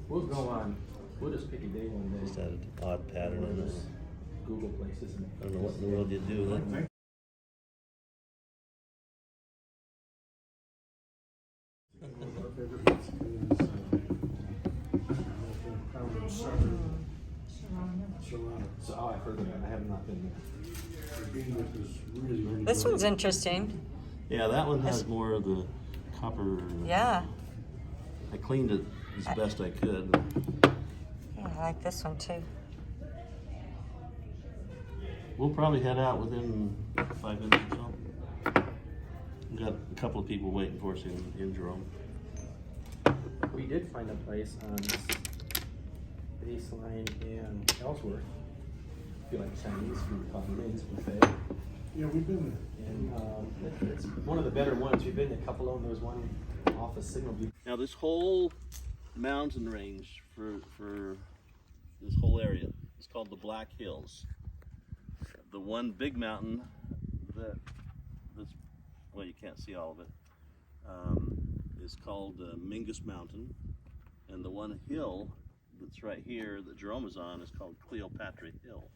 We'll go on. We'll just pick a day one day. Just had an odd pattern in We'll it. just Google places. And I don't know what in the world you do with it. So, oh, I've heard of it. I have not been there. This one's interesting. Yeah, that one has more of the copper. Yeah. I cleaned it as best I could. Yeah, I like this one too. We'll probably head out within 5 minutes or so. We've got a couple of people waiting for us in Jerome. We did find a place on Baseline and Ellsworth. I feel like Chinese food called Min's Buffet. Yeah, we've been there. And it's one of the better ones. We've been to a couple of them. There's one off of Signal View. Now this whole mountain range for this whole area is called the Black Hills. The one big mountain that's, well, you can't see all of it, is called Mingus Mountain, and the one hill that's right here that Jerome is on is called Cleopatra Hill.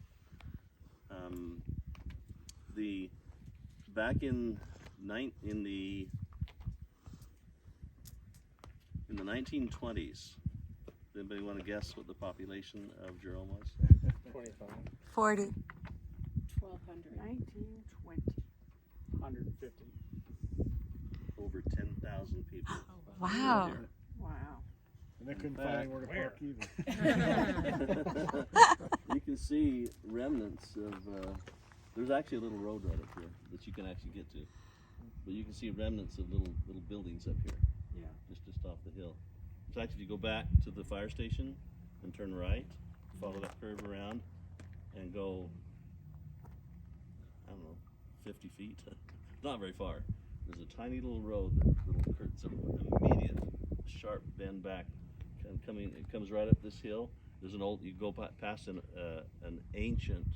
Back in the 1920s, anybody want to guess what the population of Jerome was? 25. 40. 1,200. 1920. 150. Over 10,000 people. Wow. Here. Wow. And they couldn't find anywhere to park either. You can see remnants of, there's actually a little road right up here that you can actually get to. But you can see remnants of little buildings up here. Yeah. Just off the hill. In fact, if you go back to the fire station and turn right, follow that curve around and go, I don't know, 50 feet. Not very far. There's a tiny little road that's an immediate sharp bend back and it comes right up this hill. There's you go past an ancient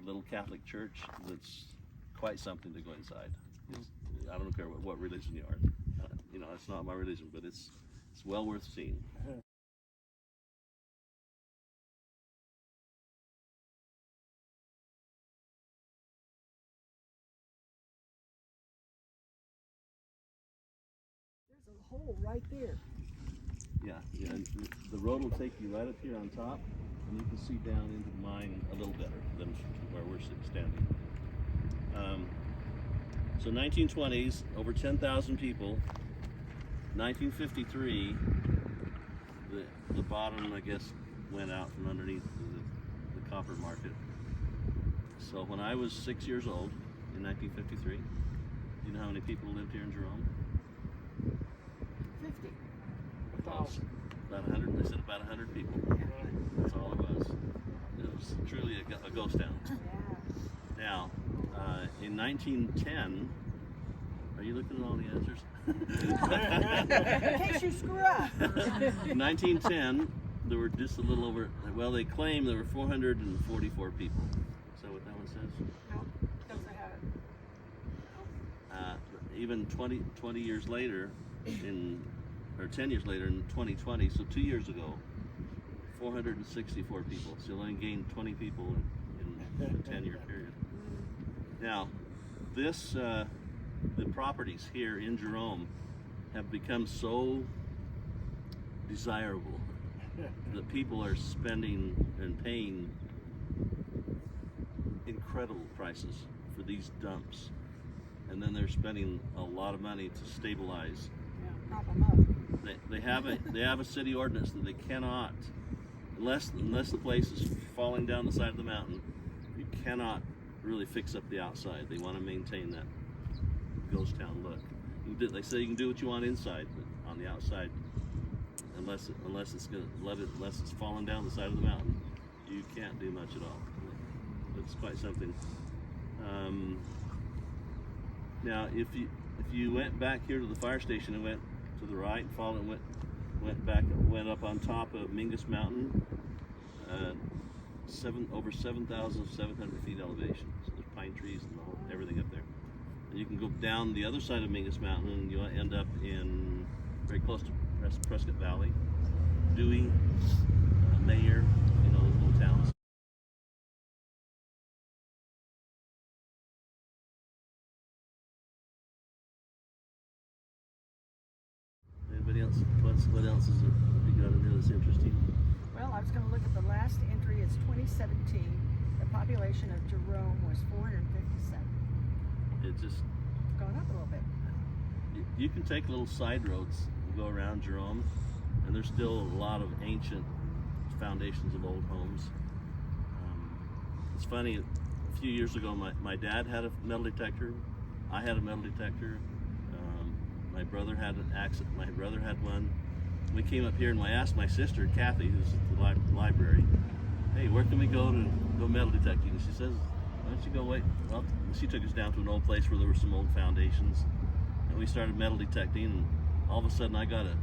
little Catholic church that's quite something to go inside. I don't care what religion you are. It's not my religion, but it's well worth seeing. There's a hole right there. Yeah. And the road will take you right up here on top, and you can see down into the mine a little better than where we're standing. So 1920s, over 10,000 people. 1953, the bottom, I guess, went out from underneath the copper market. So when I was 6 years old in 1953, do you know how many people lived here in Jerome? 50. Close. About 100. They said about 100 people. That's all it was. It was truly a ghost town. Yeah. Now, in 1910, are you looking at all the answers? In case you screw up. In 1910, there were just a little over, well, they claim there were 444 people. Is that what that one says? No, doesn't have it. Even 20 years later, 10 years later in 2020, so 2 years ago, 464 people. So you only gained 20 people in a 10-year period. Now, the properties here in Jerome have become so desirable that people are spending and paying incredible prices for these dumps. And then they're spending a lot of money to stabilize. Yeah, prop 'em up. They have a city ordinance that they cannot, unless the place is falling down the side of the mountain, you cannot really fix up the outside. They want to maintain that ghost town look. They say you can do what you want inside, but on the outside, unless it's falling down the side of the mountain, you can't do much at all. It's quite something. Now, if you went back here to the fire station and went to the right and followed and went up on top of Mingus Mountain, over 7,700 feet elevation. So there's pine trees and everything up there. And you can go down the other side of Mingus Mountain and you'll end up very close to Prescott Valley. Dewey, Mayer, you know, those little towns. Anybody else? What else is there you got in there that's interesting? Well, I was going to look at the last entry. It's 2017. The population of Jerome was 457. It just Gone up a little bit. you can take little side roads and go around Jerome, and there's still a lot of ancient foundations of old homes. It's funny, a few years ago, my dad had a metal detector. I had a metal detector. My brother had an accident. My brother had one. We came up here, and I asked my sister Kathy, who's at the library, "Hey, where can we go to go metal detecting?" And she says, "Why don't you go wait?" Well, she took us down to an old place where there were some old foundations, and we started metal detecting. And all of a sudden, I got a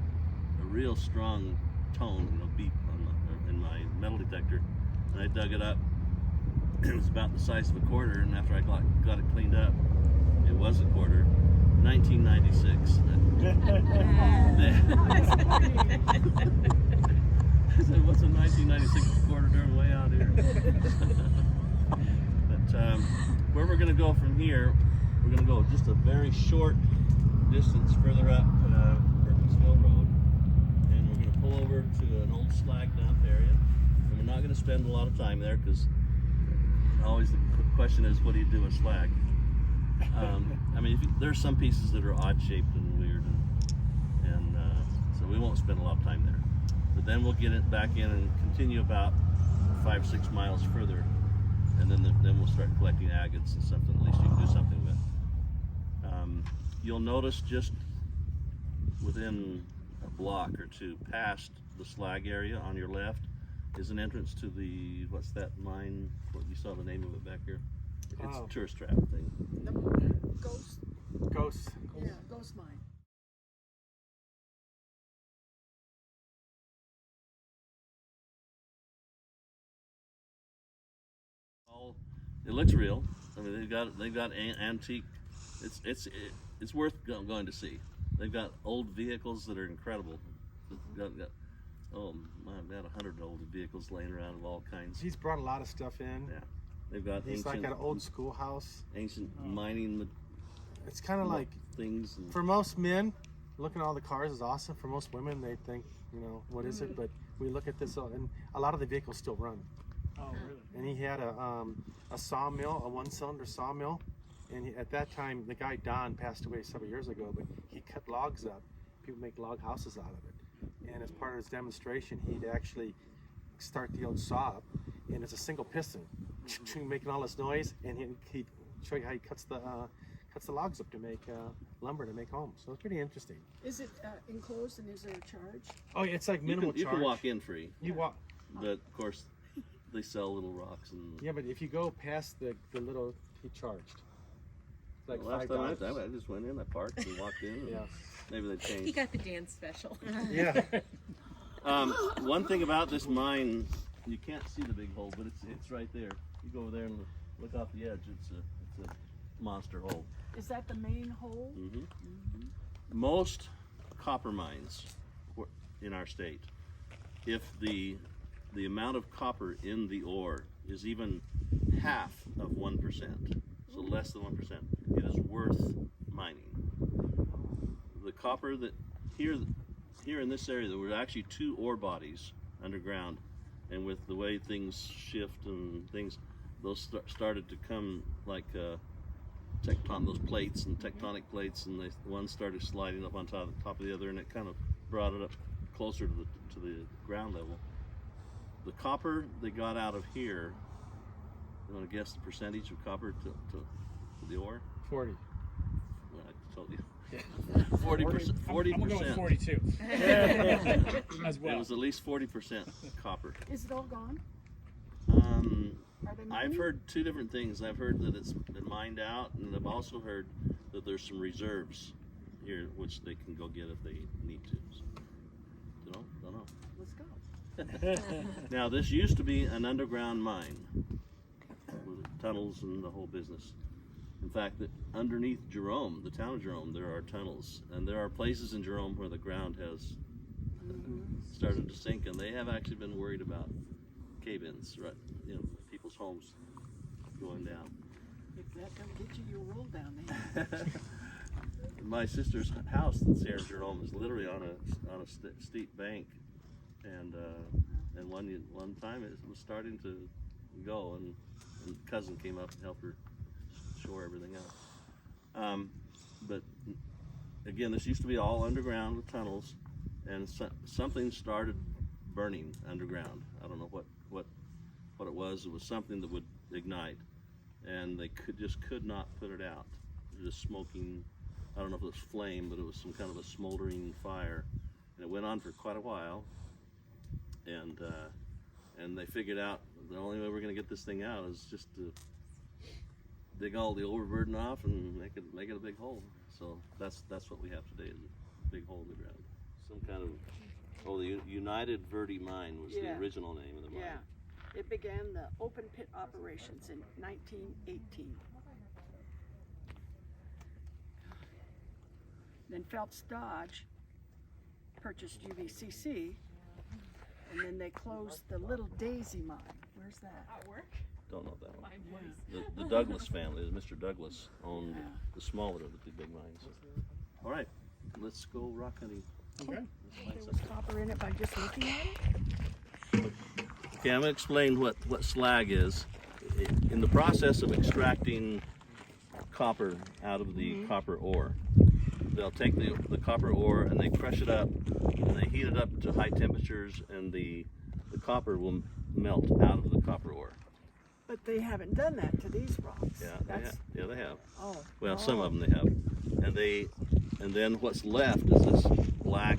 real strong tone, you know, beep in my metal detector, and I dug it up. It was about the size of a quarter, and after I got it cleaned up, it was a quarter. 1996. I said, "What's a 1996 quarter doing way out here?" But where we're going to go from here, we're going to go just a very short distance further up Perkinsville Road, and we're going to pull over to an old slag dump area. And we're not going to spend a lot of time there because always the question is, what do you do with slag? I mean, there's some pieces that are odd shaped and weird, and so we won't spend a lot of time there. But then we'll get it back in and continue about 5 or 6 miles further, and then we'll start collecting agates and something. At least you can do something with. You'll notice just within a block or two past the slag area on your left is an entrance to the, what's that mine? What you saw the name of it back here? It's a tourist trap thing. Ghost. Ghost. Yeah, ghost mine. It looks real. I mean, they've got antique. It's worth going to see. They've got old vehicles that are incredible. Got oh my, I've got 100 old vehicles laying around of all kinds. He's brought a lot of stuff in. Yeah, they've got He's ancient, like an old schoolhouse. ancient mining. It's kind of like things. For most men, looking at all the cars is awesome. For most women, they think, you know, what is it? But we look at this, and a lot of the vehicles still run. Oh, really? And he had a sawmill, a one-cylinder sawmill, and at that time, the guy Don passed away several years ago, but he cut logs up. People make log houses out of it. And as part of his demonstration, he'd actually start the old saw up, and it's a single piston, making all this noise, and he'd show you how he cuts the logs up to make lumber to make homes. So it's pretty interesting. Is it enclosed and is there a charge? Oh, yeah, it's like minimal You charge. can walk in free, You walk. but of course they sell little rocks and. Yeah, but if you go past the little, he charged. It's like Last time $5. I just went in, I parked and walked in. And Yeah. Maybe they You changed. got the dance special. Yeah. One thing about this mine, you can't see the big hole, but it's right there. You go over there and look off the edge. It's a monster hole. Is that the main hole? Most copper mines in our state, if the amount of copper in the ore is even half of 1%, so less than 1%, it is worth mining. The copper that here in this area, there were actually 2 ore bodies underground, and with the way things shift and things, those started to come like those plates and tectonic plates, and one started sliding up on top of the other, and it kind of brought it up closer to the ground level. The copper they got out of here, you want to guess the percentage of copper to the ore? 40. Well, I told you. 40%. I'm gonna go with 42. As well. It was at least 40% copper. Is it all gone? Are they mining? I've heard 2 different things. I've heard that it's been mined out, and I've also heard that there's some reserves here which they can go get if they need to. So, don't know. Let's go. Now, this used to be an underground mine with tunnels and the whole business. In fact, underneath Jerome, the town of Jerome, there are tunnels, and there are places in Jerome where the ground has started to sink, and they have actually been worried about cave-ins, right? You know, people's homes going down. If that don't get you, you'll roll down there. My sister's house in Jerome is literally on a steep bank, and one time it was starting to go, and cousin came up and helped her shore everything out. But again, this used to be all underground with tunnels, and something started burning underground. I don't know what it was. It was something that would ignite, and they could not put it out. It was just smoking. I don't know if it was flame, but it was some kind of a smoldering fire, and it went on for quite a while. And they figured out the only way we're going to get this thing out is just to dig all the overburden off and make it a big hole. So that's what we have today, is a big hole in the ground. Some kind of the United Verde Mine was the original name of the mine. Yeah, it began the open pit operations in 1918. Then Phelps Dodge purchased UVCC, and then they closed the Little Daisy mine. Where's that? At work? Don't know that one. Yeah. The Douglas family, Mr. Douglas, owned the smaller of the two big mines. All right, let's go rock hunting. Okay. There was copper in it by just looking at it? Okay, I'm going to explain what slag is. In the process of extracting copper out of the copper ore, they'll take the copper ore and they crush it up and they heat it up to high temperatures, and the copper will melt out of the copper ore. But they haven't done that to these rocks. Yeah, they have. Oh. Well, some of them they have, and then what's left is this black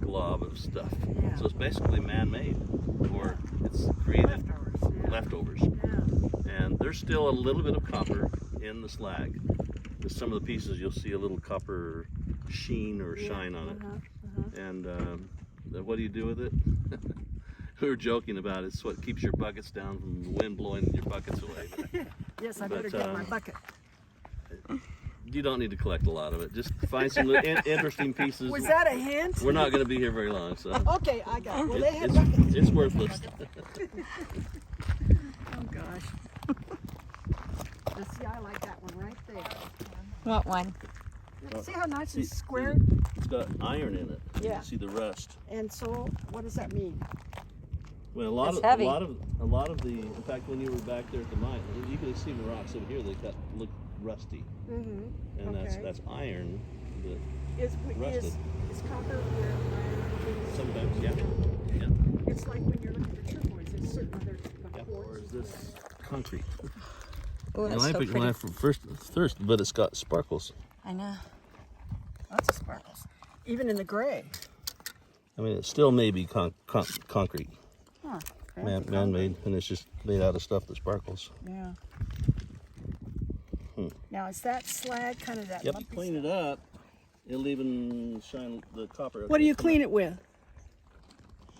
glob of stuff. Yeah. So it's basically man-made, or it's created Leftovers. leftovers. Yeah. And there's still a little bit of copper in the slag. With some of the pieces, you'll see a little copper sheen or shine on it. And what do you do with it? We were joking about it. It's what keeps your buckets down from the wind blowing your buckets away. Yes, I better get my bucket. You don't need to collect a lot of it. Just find some interesting pieces. Was that a hint? We're not going to be here very long, so Okay, I got it. Well, they have buckets. it's worthless. Oh, gosh. Now, see, I like that one right there. What one? See how nice and See, square? It's got iron in it. You Yeah. can see the rust. And so, what does that mean? Well, a It's heavy. lot of the. In fact, when you were back there at the mine, you can see the rocks over here. They look rusty, Mm-hmm. and Okay. that's iron. That Is rusted. copper where iron is? sometimes, yeah. It's like when you're looking for turquoise, there's certain other Or quartz. is this concrete? Oh, that's When so I pretty. first thirst, but it's got sparkles. I know. Lots of sparkles. Even in the gray. I mean, it still may be concrete, Huh. man-made, and it's just made out of stuff that sparkles. Yeah. Now, is that slag kind of that Yep, you lumpy clean it up, it'll even shine the copper. What do you clean it with?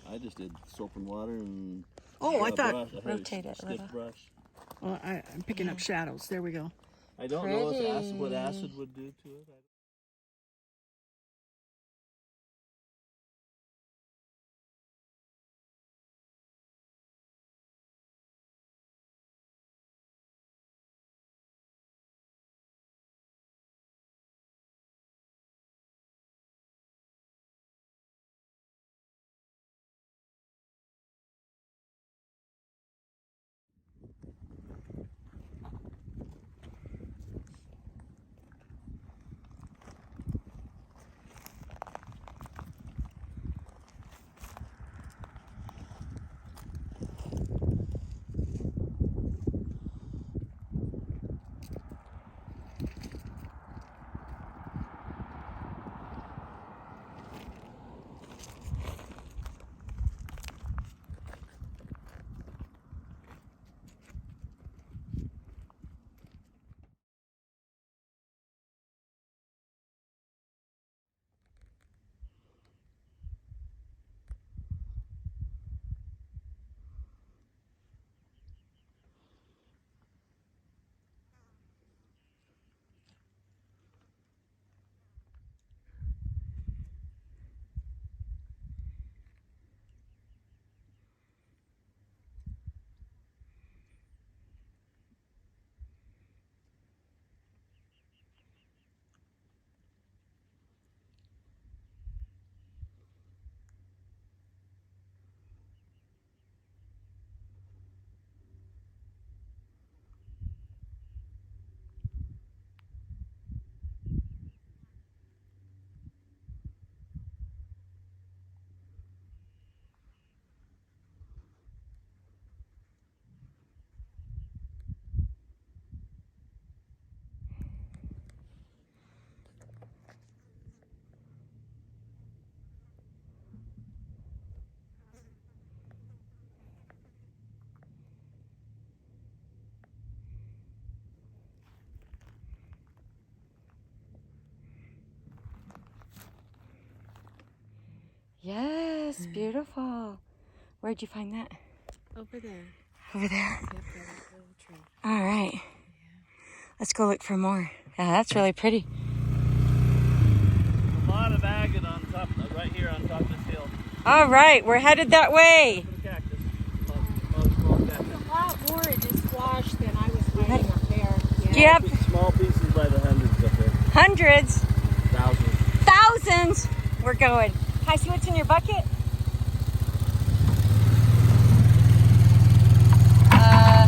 I just did soap and water and. Oh, I thought. brush. I had Rotate it a stiff little. brush. Well, I'm picking up shadows. There we go. I don't know what Pretty. acid would do to it. Yes, beautiful. Where'd you find that? Over there. Over there? Yep, by that little tree. All right. Let's go look for more. Yeah, that's really pretty. A lot of agate on top, right here on top of this hill. All right, we're headed that way. Look at the cactus. Small cactus. A lot more in this squash than I was finding up there. Do you have Small pieces by the hundreds up there. hundreds? Thousands. Thousands! We're going. Can I see what's in your bucket? I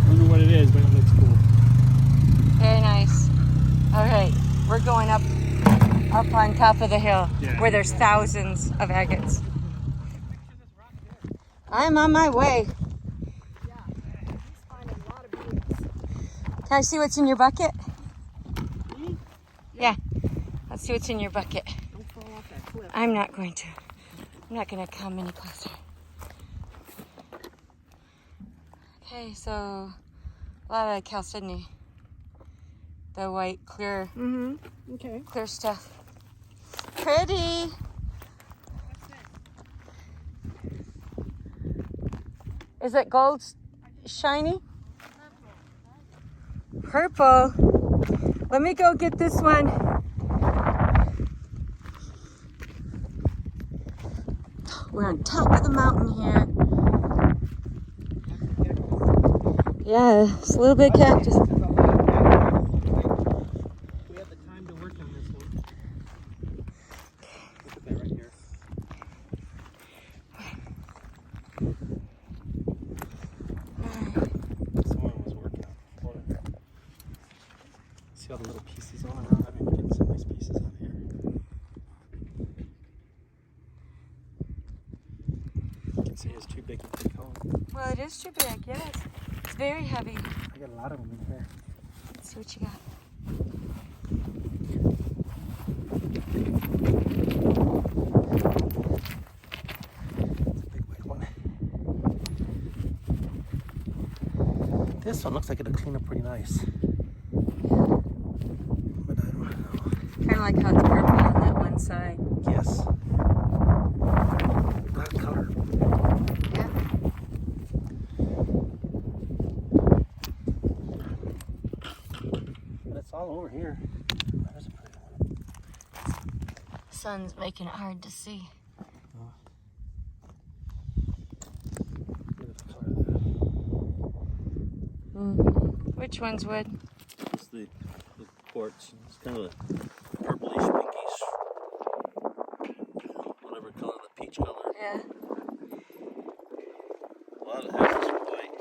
don't know what it is, but it looks cool. Very nice. All right, we're going up on top of the hill where there's thousands of agates. I'm on my way. Yeah, he's finding a lot of beans. Can I see what's in your bucket? Yeah. Let's see what's in your bucket. Don't fall off that cliff. I'm not going to. I'm not going to come any closer. Okay, so a lot of chalcedony. The white, clear, Okay. clear stuff. Pretty. Is it gold shiny? Purple. Let me go get this one. We're on top of the mountain here. Yeah, it's a little bit of cactus. We have the time to work on this one. Look at that right here. Someone was working on it. See all the little pieces all around? I mean, we're getting some nice pieces out here. You can see it's too big to take home. Well, it is too big, yes. It's very heavy. I got a lot of them in here. Let's see what you got. It's a big white one. This one looks like it'll clean up pretty nice. But I don't know. Kind of like how it's purple on that one side. Yes. Black color. Yeah. But it's all over here. There's a pretty one. Sun's making it hard to see. Look at the color of that. Which one's wood? It's the quartz. It's kind of a purplish, pinkish, whatever color, the peach color. Yeah. A lot of houses are white.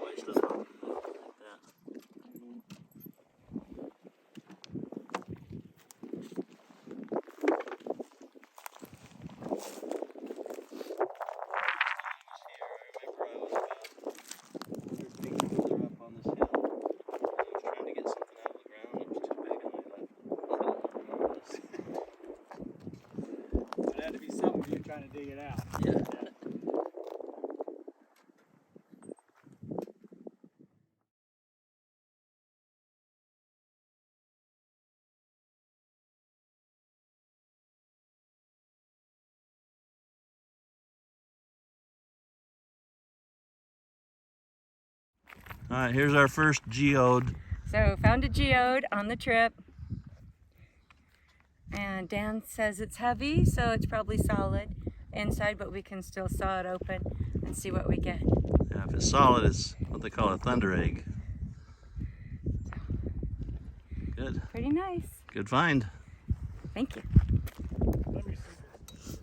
White's this one. Like that. It had to be something if you're trying to dig it out. Yeah. All right, here's our first geode. So found a geode on the trip. And Dan says it's heavy, so it's probably solid inside, but we can still saw it open and see what we get. Yeah, if it's solid, it's what they call a thunder egg. Good. Pretty nice. Good find. Thank you. Let me see.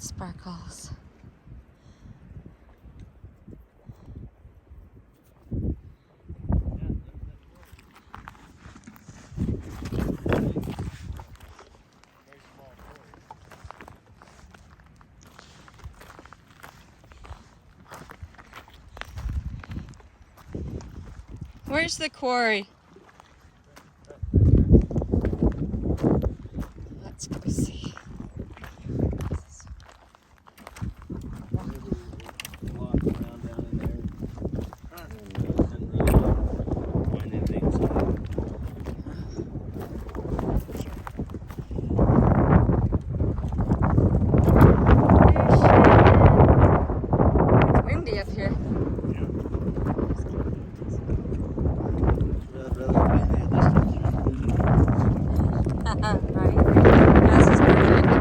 Sparkles. Where's the quarry? Let's go see. Walk around down in there and didn't really find anything. So It's windy up here. Right. This is perfect.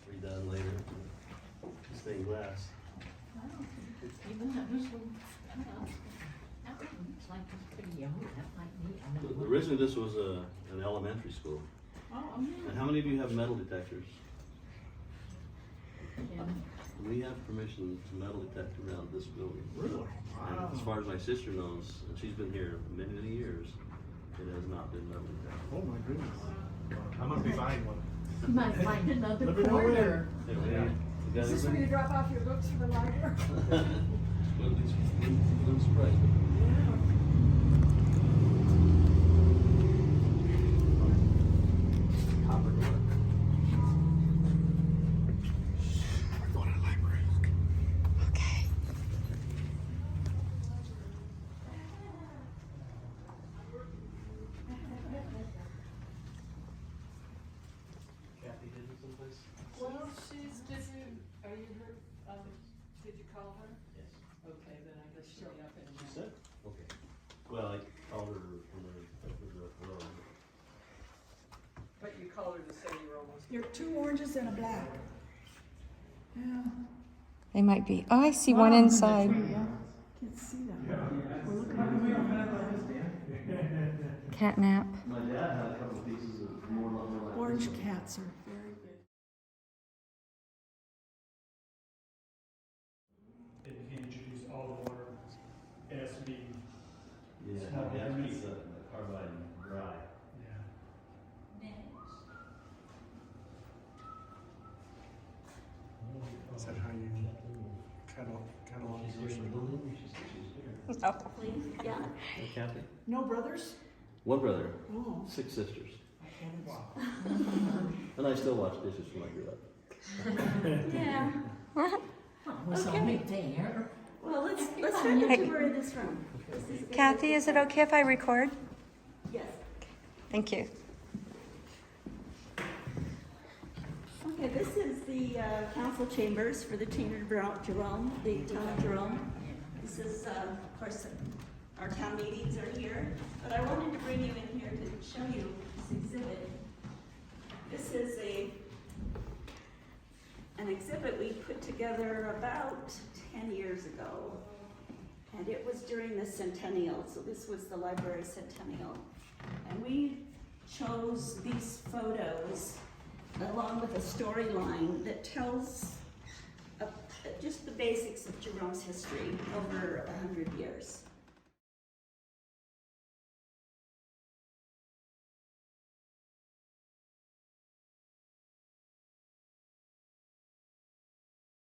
redone later. Stained glass. Originally, this was an elementary school. And how many of you have metal detectors? We have permission to metal detect around this building. Really? And as far as my sister knows, and she's been here many, many years, it has not been metal detected. Oh my goodness. I'm gonna be buying one. You might find another Let me know corner. Hey, we got Is this where you anything? drop off your books for the library? Little surprise. Copper door. We're going to the library. Okay. Kathy did it someplace? Well, she's didn't, are you her, did you call her? Yes. Okay, then I guess she'll be up in a She minute. said? Okay. Well, I called her from the road. But you called her to say you were almost. You're 2 oranges and a black. Yeah. They might be. Oh, I see one inside. Yeah. Can't see that. We're looking at Catnap. My dad had a couple of pieces of more lumber like orange this one. cats are very big. And you can't use all the water. It has to be, Yeah, Small you have to keep increments. the carbide dry. yeah. Is that how you catalog She's here in the building, she's here. No. Yeah, Kathy. No brothers? One brother, Oh. 6 sisters. And I still wash dishes when I grew up. Yeah. Was only there. Well, let's start the tour of this room. This is a good Kathy, is it okay if I record? Yes. Thank you. Okay, this is the council chambers for the town of Jerome, the town of Jerome. This is, of course, our town meetings are here, but I wanted to bring you in here to show you this exhibit. This is an exhibit we put together about 10 years ago, and it was during the centennial, so this was the library centennial. And we chose these photos along with a storyline that tells just the basics of Jerome's history over 100 years.